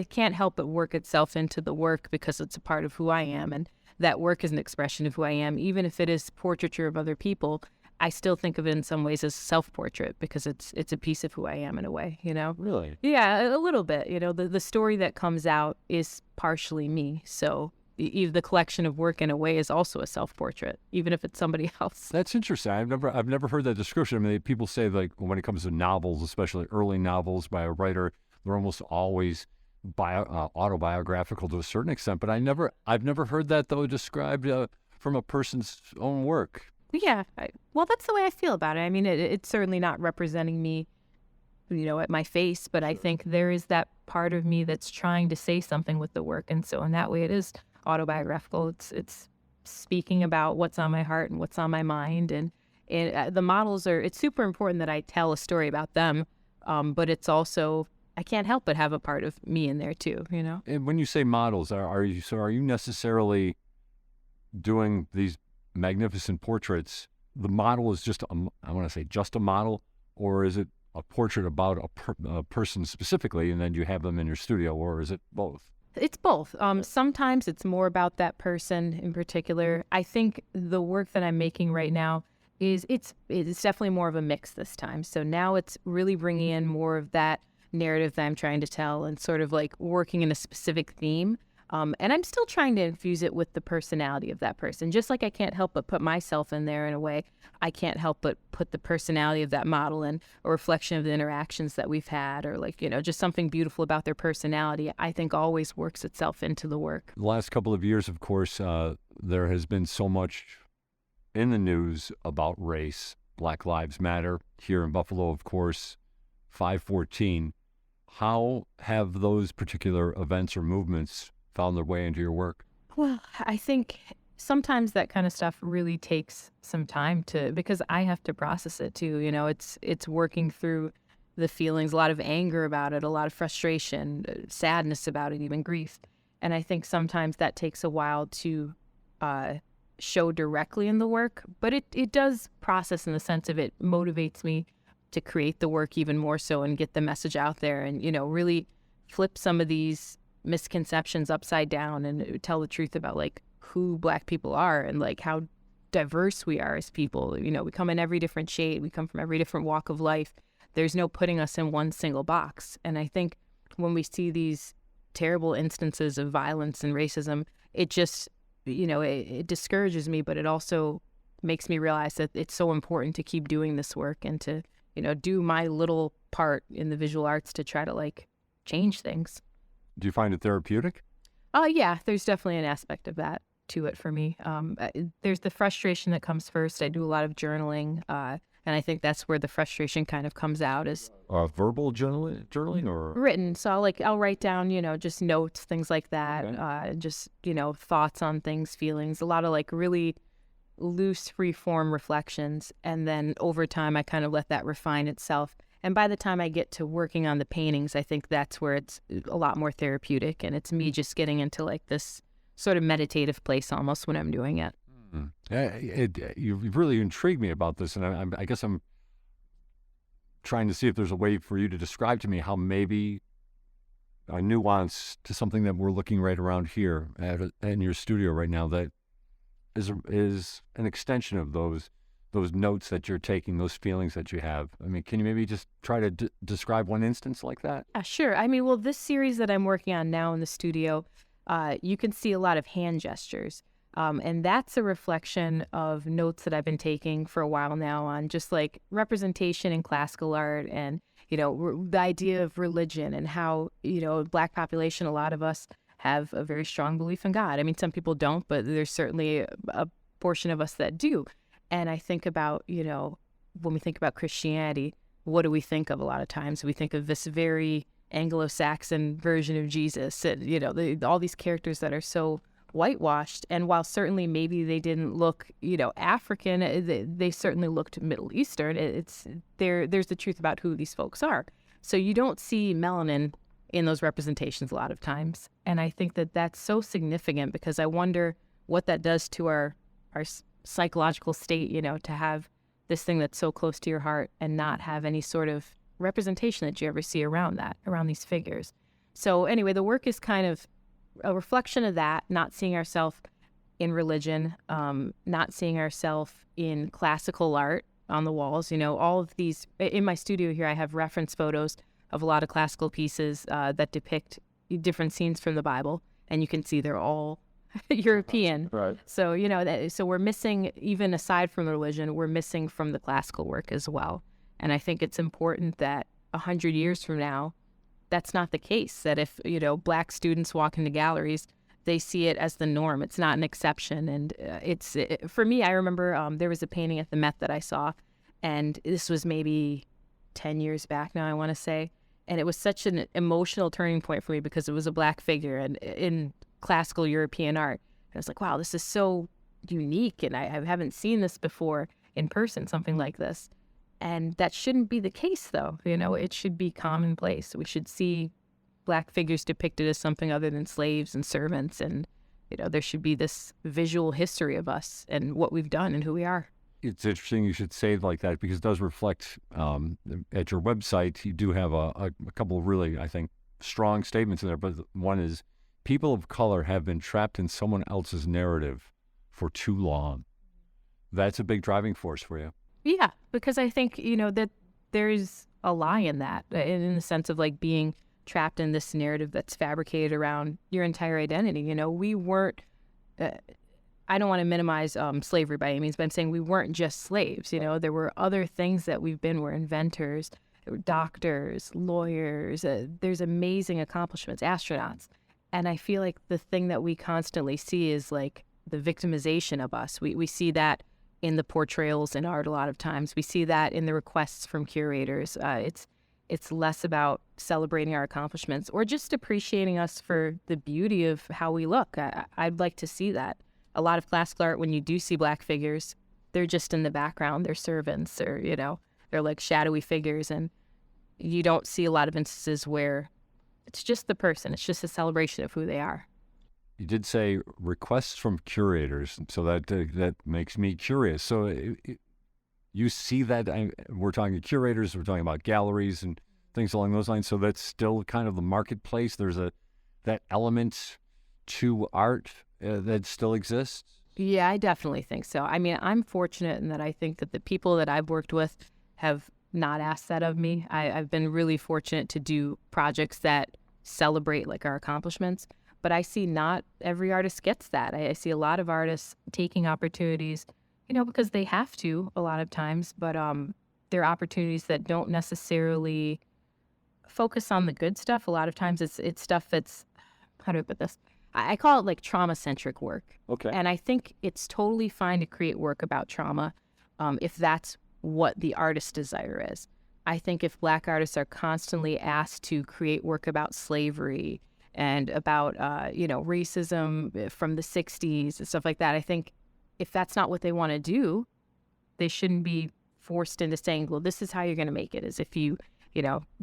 E: can't help but work itself into the work because it's a part of who I am. And that work is an expression of who I am. Even if it is portraiture of other people, I still think of it in some ways as self-portrait because it's a piece of who I am in a way,
G: Really?
E: Yeah, a little bit. The story that comes out is partially me. So the collection of work in a way is also a self-portrait, even if it's somebody else.
G: That's interesting. I've never heard that description. I mean, people say, like, when it comes to novels, especially early novels by a writer, they're almost always autobiographical to a certain extent. But I've never heard that, though, described from a person's own work.
E: Yeah. Well, that's the way I feel about it. I mean, it's certainly not representing me, at my face, but I think there is that part of me that's trying to say something with the work. And so in that way, it is autobiographical. It's speaking about what's on my heart and what's on my mind. And the models it's super important that I tell a story about them. But it's also, I can't help but have a part of me in there too,
G: And when you say models, are you necessarily doing these magnificent portraits? The model is just just a model, or is it a portrait about a person specifically, and then you have them in your studio, or is it both?
E: It's both. Sometimes it's more about that person in particular. I think the work that I'm making right now it's definitely more of a mix this time. So now it's really bringing in more of that narrative that I'm trying to tell and sort of like working in a specific theme. And I'm still trying to infuse it with the personality of that person. Just like I can't help but put myself in there in a way, I can't help but put the personality of that model in, a reflection of the interactions that we've had, or just something beautiful about their personality, I think always works itself into the work.
G: The last couple of years, of course, there has been so much in the news about race. Black Lives Matter here in Buffalo, of course, 5/14. How have those particular events or movements found their way into your work?
E: Well, I think sometimes that kind of stuff really takes some time because I have to process it too. It's working through the feelings, a lot of anger about it, a lot of frustration, sadness about it, even grief. And I think sometimes that takes a while to show directly in the work, but it does process in the sense of it motivates me to create the work even more so and get the message out there and, really flip some of these misconceptions upside down and tell the truth about like who Black people are and like how diverse we are as people. We come in every different shade. We come from every different walk of life. There's no putting us in one single box. And I think when we see these terrible instances of violence and racism, it just, it discourages me, but it also makes me realize that it's so important to keep doing this work and to, do my little part in the visual arts to try to like change things.
G: Do you find it therapeutic?
E: Yeah, there's definitely an aspect of that to it for me. There's the frustration that comes first. I do a lot of journaling, and I think that's where the frustration kind of comes out is
G: Verbal journaling or
E: written. So I'll write down, just notes, things like that.
G: Okay.
E: Just, thoughts on things, feelings, a lot of like really loose, free form reflections. And then over time, I kind of let that refine itself. And by the time I get to working on the paintings, I think that's where it's a lot more therapeutic. And it's me just getting into like this sort of meditative place almost when I'm doing it.
G: You've really intrigued me about this. And I guess I'm trying to see if there's a way for you to describe to me how maybe a nuance to something that we're looking right around here in your studio right now that is an extension of those notes that you're taking, those feelings that you have. I mean, can you maybe just try to describe one instance like that?
E: Sure. I mean, well, this series that I'm working on now in the studio, you can see a lot of hand gestures. And that's a reflection of notes that I've been taking for a while now on just like representation in classical art and, the idea of religion and how, Black population, a lot of us have a very strong belief in God. I mean, some people don't, but there's certainly a portion of us that do. And I think about, when we think about Christianity, what do we think of a lot of times? We think of this very Anglo-Saxon version of Jesus, and, all these characters that are so whitewashed. And while certainly maybe they didn't look, African, they certainly looked Middle Eastern. There's the truth about who these folks are. So you don't see melanin in those representations a lot of times. And I think that that's so significant because I wonder what that does to our psychological state, to have this thing that's so close to your heart and not have any sort of representation that you ever see around these figures. So anyway, the work is kind of a reflection of that, not seeing ourselves in religion, not seeing ourselves in classical art on the walls. All of these, in my studio here, I have reference photos of a lot of classical pieces that depict different scenes from the Bible, and you can see they're all European.
G: Right.
E: So, so we're missing, even aside from the religion, we're missing from the classical work as well. And I think it's important that 100 years from now, that's not the case, that if, Black students walk into galleries, they see it as the norm. It's not an exception. And for me, I remember there was a painting at the Met that I saw, and this was maybe 10 years back now, I want to say. And it was such an emotional turning point for me because it was a Black figure and in classical European art. And I was like, wow, this is so unique. And I haven't seen this before in person, something like this. And that shouldn't be the case, though. It should be commonplace. We should see Black figures depicted as something other than slaves and servants. And, there should be this visual history of us and what we've done and who we are.
G: It's interesting you should say it like that because it does reflect, at your website, you do have a couple of really, I think, strong statements in there. But one is, people of color have been trapped in someone else's narrative for too long. That's a big driving force for you.
E: Yeah, because I think, that there's a lie in that, in the sense of like being trapped in this narrative that's fabricated around your entire identity. We weren't, I don't want to minimize slavery by any means, but I'm saying we weren't just slaves. There were other things that we've been. We're inventors, doctors, lawyers. There's amazing accomplishments, astronauts. And I feel like the thing that we constantly see is like the victimization of us. We see that in the portrayals in art a lot of times. We see that in the requests from curators. It's less about celebrating our accomplishments or just appreciating us for the beauty of how we look. I'd like to see that a lot of classical art, when you do see Black figures, they're just in the background. They're servants, or, they're like shadowy figures. And you don't see a lot of instances where it's just the person. It's just a celebration of who they are.
G: You did say requests from curators, so that makes me curious. So you see that we're talking curators, we're talking about galleries and things along those lines. So that's still kind of the marketplace. There's that element to art that still exists.
E: Yeah, I definitely think so. I mean, I'm fortunate in that I think that the people that I've worked with have not asked that of me. I've been really fortunate to do projects that celebrate like our accomplishments. But I see not every artist gets that. I see a lot of artists taking opportunities, because they have to a lot of times, but they're opportunities that don't necessarily focus on the good stuff. A lot of times it's stuff that's, how do I put this? I call it like trauma-centric work.
G: Okay.
E: And I think it's totally fine to create work about trauma if that's what the artist's desire is. I think if Black artists are constantly asked to create work about slavery and about, racism from the 60s and stuff like that, I think if that's not what they want to do, they shouldn't be forced into saying, well, this is how you're going to make it, as if you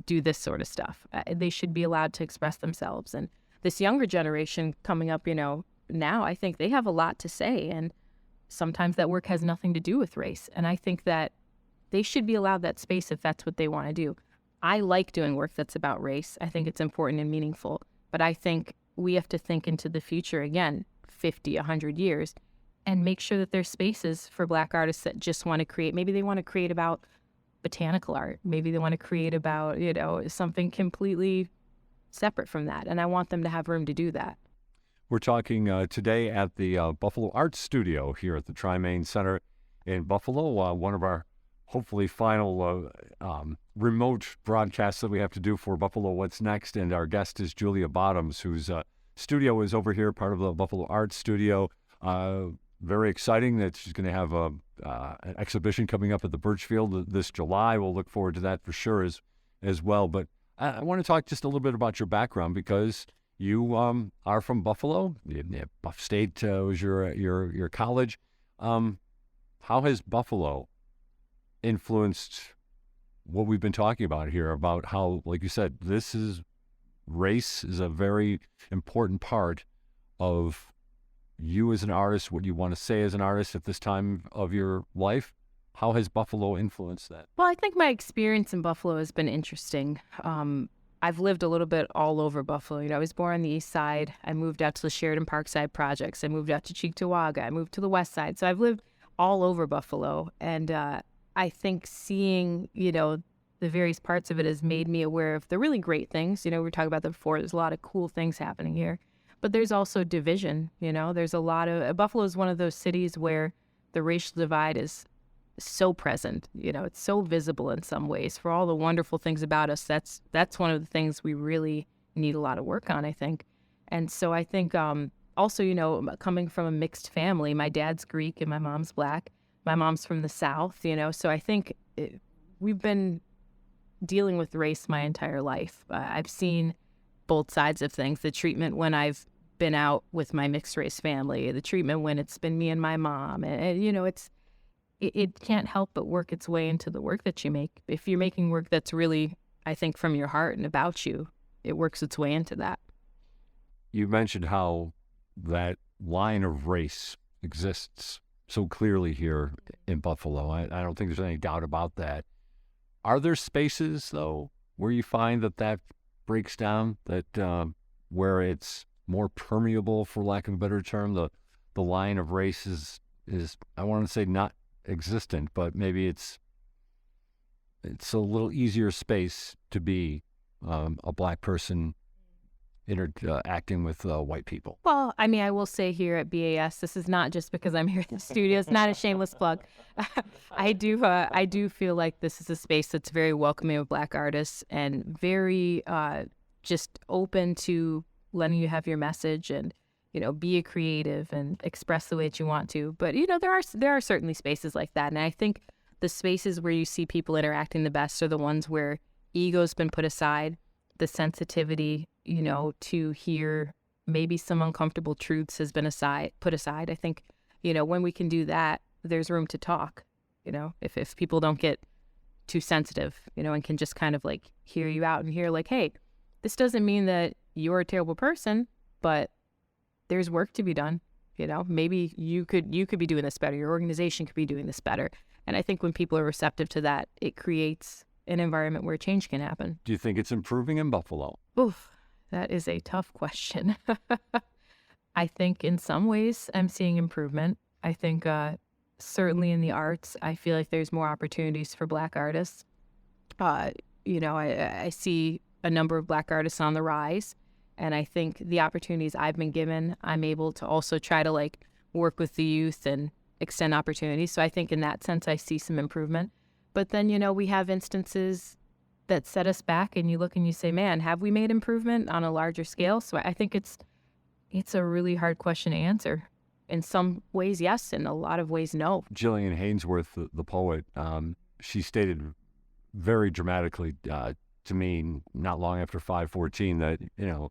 E: do this sort of stuff. They should be allowed to express themselves. And this younger generation coming up, now, I think they have a lot to say. And sometimes that work has nothing to do with race. And I think that they should be allowed that space if that's what they want to do. I like doing work that's about race. I think it's important and meaningful. But I think we have to think into the future again, 50, 100 years, and make sure that there's spaces for Black artists that just want to create. Maybe they want to create about botanical art. Maybe they want to create about, something completely separate from that. And I want them to have room to do that.
G: We're talking today at the Buffalo Art Studio here at the Tri-Main Center in Buffalo, one of our hopefully final remote broadcasts that we have to do for Buffalo What's Next. And our guest is Julia Bottoms, whose studio is over here, part of the Buffalo Art Studio. Very exciting that she's going to have an exhibition coming up at the Birchfield this July. We'll look forward to that for sure as well. But I want to talk just a little bit about your background, because you are from Buffalo. Buff State was your college. How has Buffalo influenced what we've been talking about here, about how, like you said, race is a very important part of you as an artist, what you want to say as an artist at this time of your life? How has Buffalo influenced that?
E: Well, I think my experience in Buffalo has been interesting. I've lived a little bit all over Buffalo. I was born on the east side. I moved out to the Sheridan Parkside projects. I moved out to Cheektowaga. I moved to the west side. So I've lived all over Buffalo. And I think seeing, the various parts of it has made me aware of the really great things. We were talking about that before. There's a lot of cool things happening here. But there's also division. There's a lot of... Buffalo is one of those cities where the racial divide is so present. It's so visible in some ways. For all the wonderful things about us, that's one of the things we really need a lot of work on, I think. And so I think also, coming from a mixed family, my dad's Greek and my mom's Black. My mom's from the South, so I think we've been dealing with race my entire life. I've seen both sides of things, the treatment when I've been out with my mixed race family, the treatment when it's been me and my mom. And it can't help but work its way into the work that you make. If you're making work that's really, I think, from your heart and about you, it works its way into that.
G: You mentioned how that line of race exists so clearly here in Buffalo. I don't think there's any doubt about that. Are there spaces, though, where you find that breaks down, that where it's more permeable, for lack of a better term, the line of race is I want to say not existent, but maybe it's a little easier space to be a Black person interacting with white people?
E: Well, I mean, I will say here at BAS, this is not just because I'm here at the studio. It's not a shameless plug. I do feel like this is a space that's very welcoming of Black artists and very just open to letting you have your message and, be a creative and express the way that you want to. But, there are certainly spaces like that. And I think the spaces where you see people interacting the best are the ones where ego's been put aside, the sensitivity, to hear maybe some uncomfortable truths has been put aside. I think, when we can do that, there's room to talk. If people don't get too sensitive, and can just kind of like hear you out and hear like, hey, this doesn't mean that you're a terrible person, but there's work to be done. Maybe you could be doing this better. Your organization could be doing this better. And I think when people are receptive to that, it creates an environment where change can happen.
G: Do you think it's improving in Buffalo?
E: Oof, that is a tough question. I think in some ways I'm seeing improvement. I think certainly in the arts, I feel like there's more opportunities for Black artists. I see a number of Black artists on the rise. And I think the opportunities I've been given, I'm able to also try to like work with the youth and extend opportunities. So I think in that sense, I see some improvement. But then, we have instances that set us back, and you look and you say, man, have we made improvement on a larger scale? So I think it's a really hard question to answer. In some ways, yes. In a lot of ways, no.
G: Jillian Hainsworth, the poet, she stated very dramatically to me not long after 5/14 that,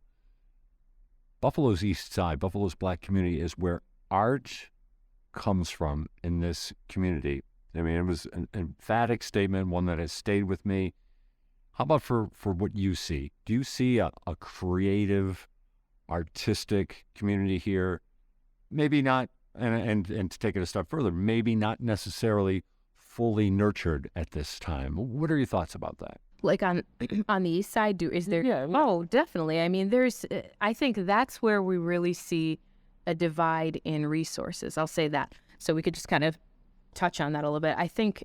G: Buffalo's East Side, Buffalo's Black community is where art comes from in this community. I mean, it was an emphatic statement, one that has stayed with me. How about for what you see? Do you see a creative, artistic community here? Maybe not, and to take it a step further, maybe not necessarily fully nurtured at this time. What are your thoughts about that?
E: Like on the east side, is there?
G: Yeah.
E: Oh, definitely. I mean, I think that's where we really see a divide in resources. I'll say that. So we could just kind of touch on that a little bit. I think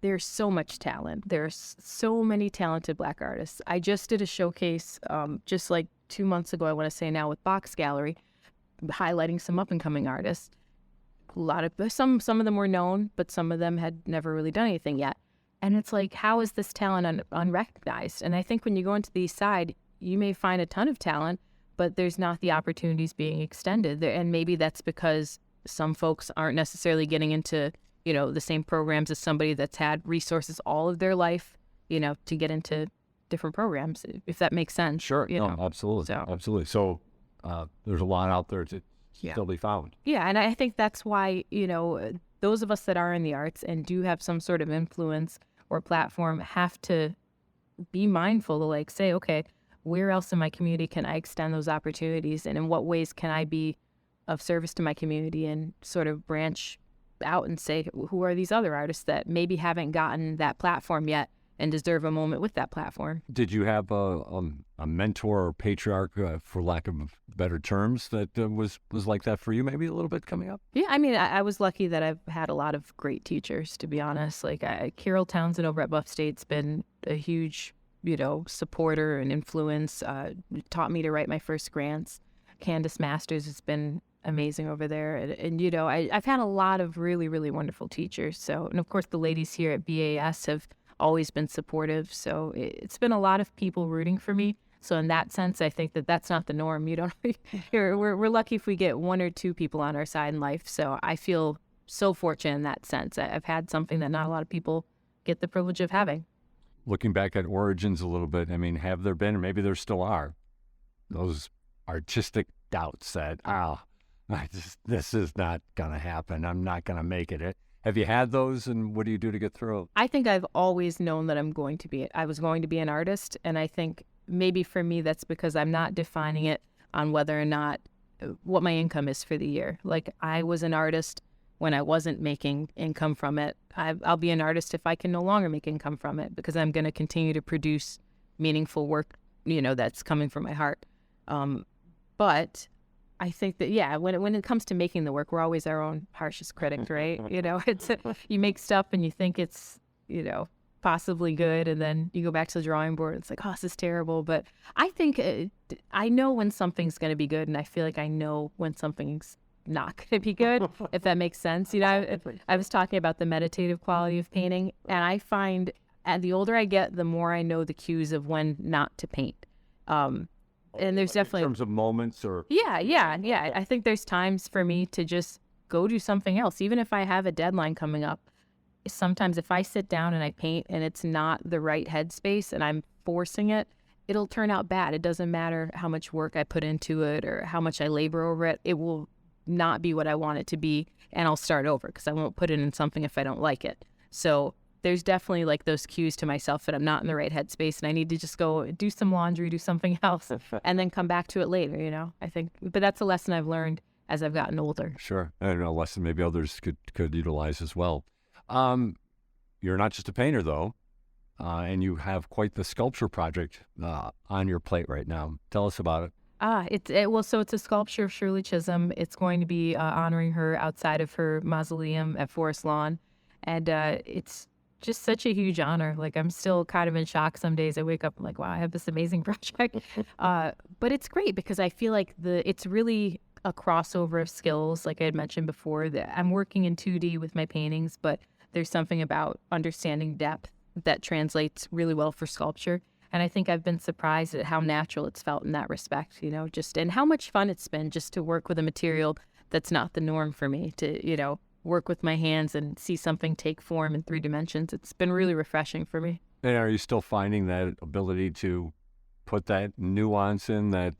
E: there's so much talent. There's so many talented Black artists. I just did a showcase just like 2 months ago, I want to say now, with Box Gallery, highlighting some up-and-coming artists. A lot of some of them were known, but some of them had never really done anything yet. And it's like, how is this talent unrecognized? And I think when you go into the East Side, you may find a ton of talent, but there's not the opportunities being extended there. And maybe that's because some folks aren't necessarily getting into, the same programs as somebody that's had resources all of their life, to get into different programs, if that makes sense.
G: Sure. No, absolutely. Absolutely. So there's a lot out there to still be found.
E: Yeah. And I think that's why, those of us that are in the arts and do have some sort of influence or platform have to be mindful to like say, okay, where else in my community can I extend those opportunities, and in what ways can I be of service to my community, and sort of branch out and say, who are these other artists that maybe haven't gotten that platform yet and deserve a moment with that platform.
G: Did you have a mentor or patriarch, for lack of better terms, that was like that for you maybe a little bit coming up?
E: Yeah, I mean, I was lucky that I've had a lot of great teachers, to be honest. Like Carol Townsend over at Buff State's been a huge, supporter and influence, taught me to write my first grants. Candace Masters has been amazing over there. And I've had a lot of really, really wonderful teachers. So, and of course, the ladies here at BAS have always been supportive. So it's been a lot of people rooting for me. So in that sense, I think that that's not the norm. We're lucky if we get 1 or 2 people on our side in life. So I feel so fortunate in that sense. I've had something that not a lot of people get the privilege of having.
G: Looking back at origins a little bit, I mean, have there been, or maybe there still are, those artistic doubts that, this is not going to happen. I'm not going to make it. Have you had those, and what do you do to get through?
E: I think I've always known that I was going to be an artist, and I think maybe for me that's because I'm not defining it on whether or not what my income is for the year. Like, I was an artist when I wasn't making income from it. I'll be an artist if I can no longer make income from it, because I'm going to continue to produce meaningful work, that's coming from my heart. But I think that, when it comes to making the work, we're always our own harshest critic, right? It's you make stuff and you think it's, possibly good, and then you go back to the drawing board and it's like, oh, this is terrible. But I think I know when something's going to be good, and I feel like I know when something's not going to be good, if that makes sense. I was talking about the meditative quality of painting, and I find the older I get, the more I know the cues of when not to paint. And there's definitely
G: in terms of moments, or
E: yeah. I think there's times for me to just go do something else, even if I have a deadline coming up. Sometimes if I sit down and I paint and it's not the right headspace and I'm forcing it, it'll turn out bad. It doesn't matter how much work I put into it or how much I labor over it. It will not be what I want it to be, and I'll start over because I won't put it in something if I don't like it. So there's definitely like those cues to myself that I'm not in the right headspace and I need to just go do some laundry, do something else, and then come back to it later, you know, I think. But that's a lesson I've learned as I've gotten older.
G: Sure. And a lesson maybe others could utilize as well. You're not just a painter, though, and you have quite the sculpture project on your plate right now. Tell us about it.
E: So it's a sculpture of Shirley Chisholm. It's going to be honoring her outside of her mausoleum at Forest Lawn. And it's just such a huge honor. Like, I'm still kind of in shock some days. I wake up, I'm like, wow, I have this amazing project. But it's great because I feel like it's really a crossover of skills. Like I had mentioned before, that I'm working in 2D with my paintings, but there's something about understanding depth that translates really well for sculpture. And I think I've been surprised at how natural it's felt in that respect, you know, and how much fun it's been just to work with a material that's not the norm for me, to, you know, work with my hands and see something take form in 3 dimensions. It's been really refreshing for me.
G: And are you still finding that ability to put that nuance in that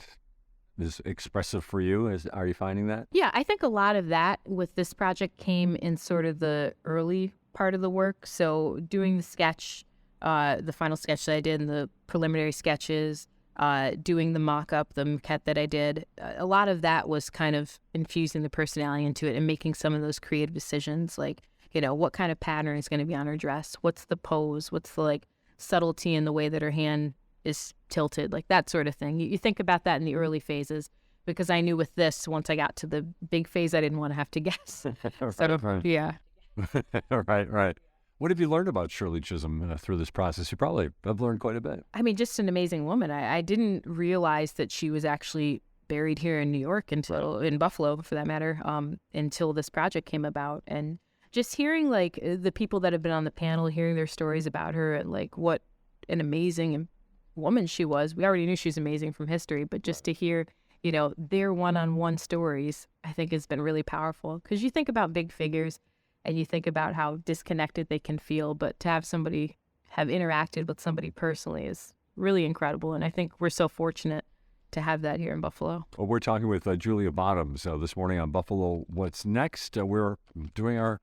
G: is expressive for you? Are you finding that?
E: Yeah, I think a lot of that with this project came in sort of the early part of the work. So doing the sketch, the final sketch that I did and the preliminary sketches, doing the mock-up, the maquette that I did, a lot of that was kind of infusing the personality into it and making some of those creative decisions, like, you know, what kind of pattern is going to be on her dress? What's the pose? What's the, like, subtlety in the way that her hand is tilted? Like, that sort of thing. You think about that in the early phases, because I knew with this, once I got to the big phase, I didn't want to have to guess.
G: Right.
E: Yeah.
G: Right. What have you learned about Shirley Chisholm through this process? You probably have learned quite a bit.
E: I mean, just an amazing woman. I didn't realize that she was actually buried here in New York in Buffalo, for that matter, until this project came about. And just hearing like the people that have been on the panel, hearing their stories about her and like what an amazing woman she was. We already knew she was amazing from history, but just to hear, you know, their one-on-one stories, I think has been really powerful. Because you think about big figures and you think about how disconnected they can feel, but to have somebody have interacted with somebody personally is really incredible. And I think we're so fortunate to have that here in Buffalo.
G: Well, we're talking with Julia Bottoms this morning on Buffalo What's Next. We're doing our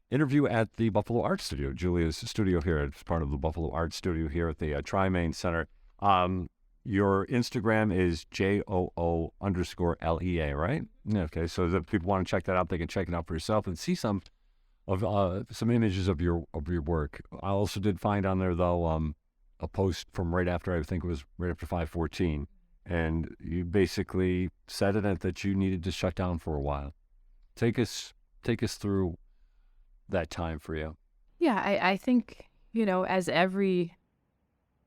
G: interview at the Buffalo Art Studio, Julia's studio here. It's part of the Buffalo Art Studio here at the Tri-Main Center. Your Instagram is JOO_LEA, right? Okay, so if people want to check that out, they can check it out for yourself and see some images of your work. I also did find on there, though, a post from right after, I think it was right after 5/14, and you basically said in it that you needed to shut down for a while. Take us through that time for you.
E: Yeah, I think, you know, as every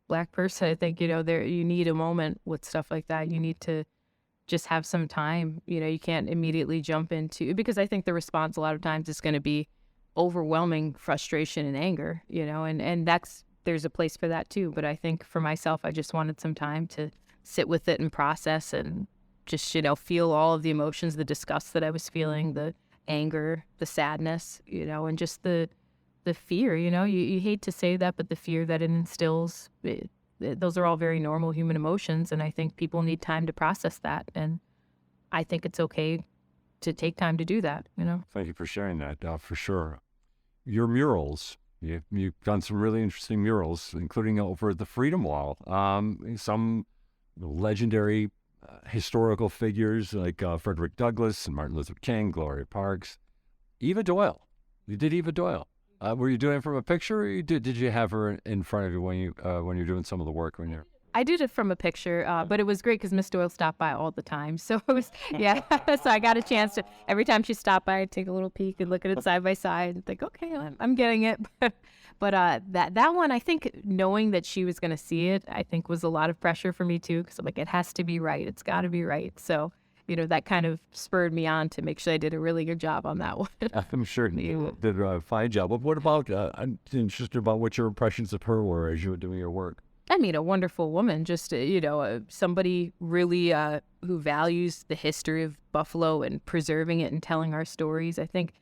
E: Black person, I think, you know, you need a moment with stuff like that. You need to just have some time. You know, you can't immediately jump into, because I think the response a lot of times is going to be overwhelming frustration and anger, you know, and there's a place for that too. But I think for myself, I just wanted some time to sit with it and process and just, you know, feel all of the emotions, the disgust that I was feeling, the anger, the sadness, you know, and just the fear, you know, you hate to say that, but the fear that it instills, those are all very normal human emotions. And I think people need time to process that. And I think it's okay to take time to do that, you know.
G: Thank you for sharing that, for sure. Your murals, you've done some really interesting murals, including over at the Freedom Wall. Some legendary historical figures like Frederick Douglass and Martin Luther King, Gloria Parks, Eva Doyle. You did Eva Doyle. Were you doing it from a picture, or did you have her in front of you when you're doing some of the work when you're?
E: I did it from a picture, but it was great because Miss Doyle stopped by all the time. So it was, yeah. So I got a chance to, every time she stopped by, I'd take a little peek and look at it side by side and think, okay, I'm getting it. But that one, I think knowing that she was going to see it, I think was a lot of pressure for me too, because I'm like, it has to be right. It's got to be right. So, you know, that kind of spurred me on to make sure I did a really good job on that one.
G: I'm sure you did a fine job. But what about, I'm interested about what your impressions of her were as you were doing your work.
E: I mean, a wonderful woman, just, you know, somebody really who values the history of Buffalo and preserving it and telling our stories. I think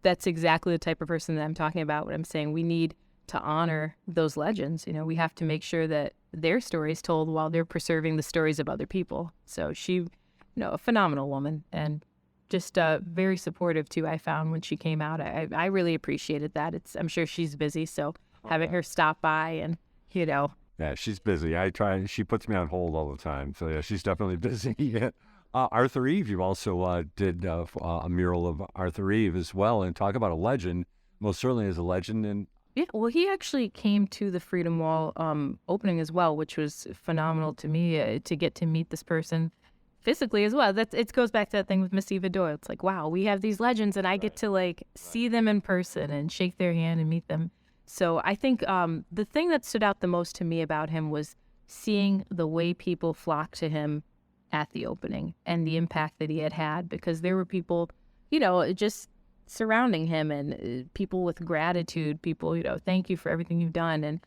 E: that's exactly the type of person that I'm talking about when I'm saying we need honor those legends. We have to make sure that their story is told while they're preserving the stories of other people. So she, a phenomenal woman, and just very supportive too. I found when she came out, I really appreciated that. I'm sure she's busy, so having her stop by and
H: Yeah, she's busy. She puts me on hold all the time. So yeah, she's definitely busy. Arthur Eve, you also did a mural of Arthur Eve as well, and talk about a legend. Most certainly is a legend. And
E: yeah, well, he actually came to the Freedom Wall opening as well, which was phenomenal to me to get to meet this person physically as well. It goes back to that thing with Miss Eva Doyle. It's like, wow, we have these legends, and I get to see them in person and shake their hand and meet them. So I think the thing that stood out the most to me about him was seeing the way people flocked to him at the opening and the impact that he had, because there were people, just surrounding him, and people with gratitude, people, thank you for everything you've done. And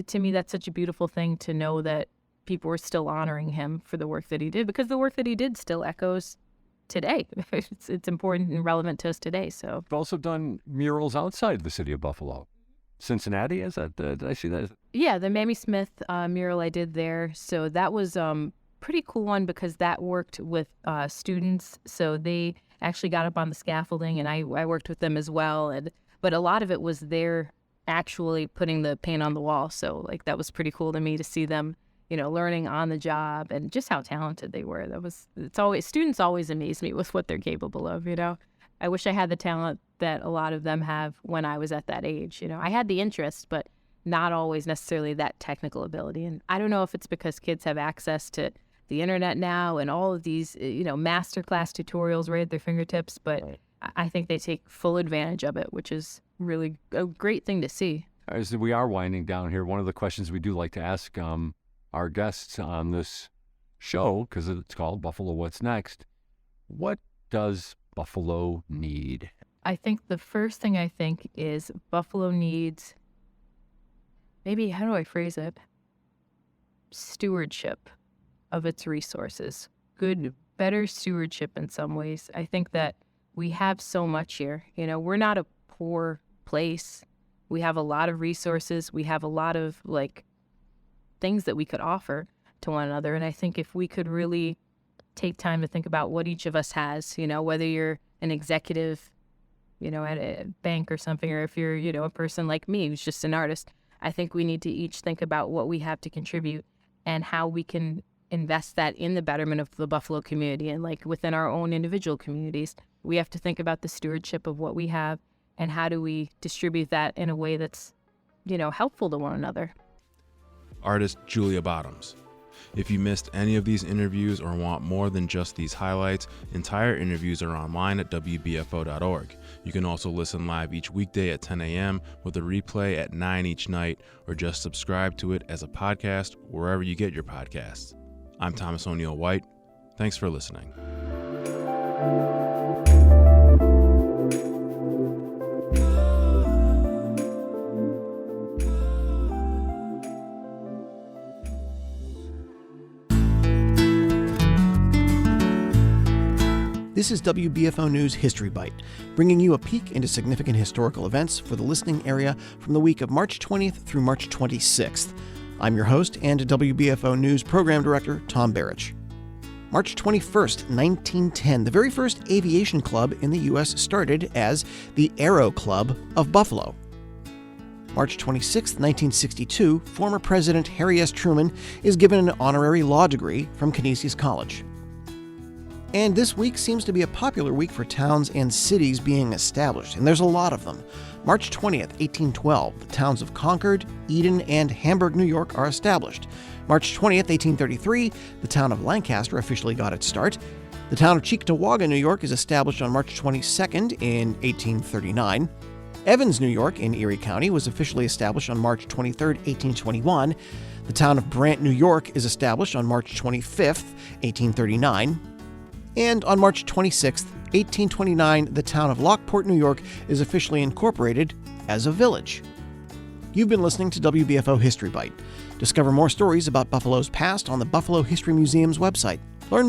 E: to me, that's such a beautiful thing to know that people were still honoring him for the work that he did, because the work that he did still echoes today. It's important and relevant to us today. So
G: You've also done murals outside the city of Buffalo. Cincinnati, is that? Did I see that?
E: Yeah, the Mamie Smith mural I did there. So that was pretty cool one, because that worked with students. So they actually got up on the scaffolding, and I worked with them as well. But a lot of it was their actually putting the paint on the wall. So that was pretty cool to me to see them, learning on the job, and just how talented they were. Students always amaze me with what they're capable of. I wish I had the talent that a lot of them have when I was at that age. I had the interest, but not always necessarily that technical ability. And I don't know if it's because kids have access to the internet now and all of these, masterclass tutorials right at their fingertips, but I think they take full advantage of it, which is really a great thing to see.
G: As we are winding down here, one of the questions we do like to ask our guests on this show, because it's called Buffalo What's Next, what does Buffalo need?
E: I think the first thing is Buffalo needs, maybe, how do I phrase it? Stewardship of its resources. Better stewardship in some ways. I think that we have so much here. We're not a poor place. We have a lot of resources. We have a lot of things that we could offer to one another. And I think if we could really take time to think about what each of us has, whether you're an executive, at a bank or something, or if you're, a person like me who's just an artist, I think we need to each think about what we have to contribute and how we can invest that in the betterment of the Buffalo community. And within our own individual communities, we have to think about the stewardship of what we have and how do we distribute that in a way that's, helpful to one another.
A: Artist Julia Bottoms. If you missed any of these interviews or want more than just these highlights, entire interviews are online at WBFO.org. You can also listen live each weekday at 10 a.m. with a replay at 9 each night, or just subscribe to it as a podcast wherever you get your podcasts. I'm Thomas O'Neill White. Thanks for listening.
J: This is WBFO News History Bite, bringing you a peek into significant historical events for the listening area from the week of March 20th through March 26th. I'm your host and WBFO News Program Director, Tom Barrich. March 21st, 1910, the very first aviation club in the U.S. started as the Aero Club of Buffalo. March 26, 1962, former President Harry S. Truman is given an honorary law degree from Canisius College. And this week seems to be a popular week for towns and cities being established, and there's a lot of them. March 20th, 1812, the towns of Concord, Eden, and Hamburg, New York are established. March 20th, 1833, the town of Lancaster officially got its start. The town of Cheektowaga, New York is established on March 22nd in 1839. Evans, New York in Erie County was officially established on March 23rd, 1821. The town of Brant, New York is established on March 25th, 1839. And on March 26, 1829, the town of Lockport, New York is officially incorporated as a village. You've been listening to WBFO History Bite. Discover more stories about Buffalo's past on the Buffalo History Museum's website. Learn more